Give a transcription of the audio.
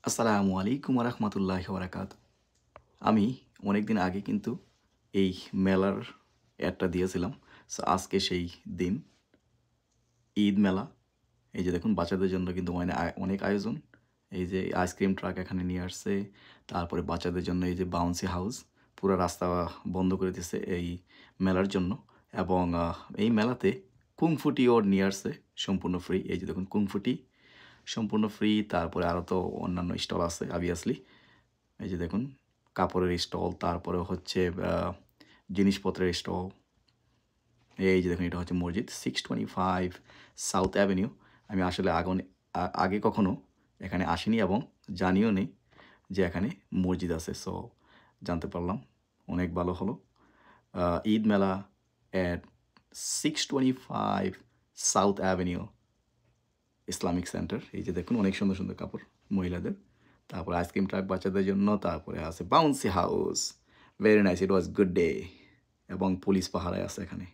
আসসালামু আলাইকুম রহমতুল্লাহ বারাকাত। আমি অনেকদিন আগে কিন্তু এই মেলার অ্যাডটা দিয়েছিলাম। সো আজকে সেই দিন ঈদ মেলা। এই যে দেখুন বাচ্চাদের জন্য কিন্তু অনেক আয়োজন। এই যে আইসক্রিম ট্রাক এখানে নিয়ে আসছে। তারপরে বাচ্চাদের জন্য এই যে বাউন্সি হাউস পুরা রাস্তা বন্ধ করে দিছে এই মেলার জন্য। এবং এই মেলাতে কুংফু টিও নিয়ে আসছে সম্পূর্ণ ফ্রি। এই যে দেখুন কুংফু টি সম্পূর্ণ ফ্রি। তারপরে আরও তো অন্যান্য স্টল আছে obviously। এই যে দেখুন কাপড়ের স্টল, তারপরে হচ্ছে জিনিসপত্রের স্টল। এই যে দেখুন এটা হচ্ছে মসজিদ 625 সাউথ অ্যাভিনিউ। আমি আসলে আগে কখনো এখানে আসিনি এবং জানিও নেই যে এখানে মসজিদ আছে। সো জানতে পারলাম, অনেক ভালো হলো। ঈদ মেলা at 625 south avenue Islamic centre. এই যে দেখুন অনেক সুন্দর সুন্দর কাপড় মহিলাদের। তারপরে আইসক্রিম ট্রাক বাচ্চাদের জন্য। তারপরে আছে bouncy house. Very nice, it was good day. এবং পুলিশ পাহারায় আছে এখানে।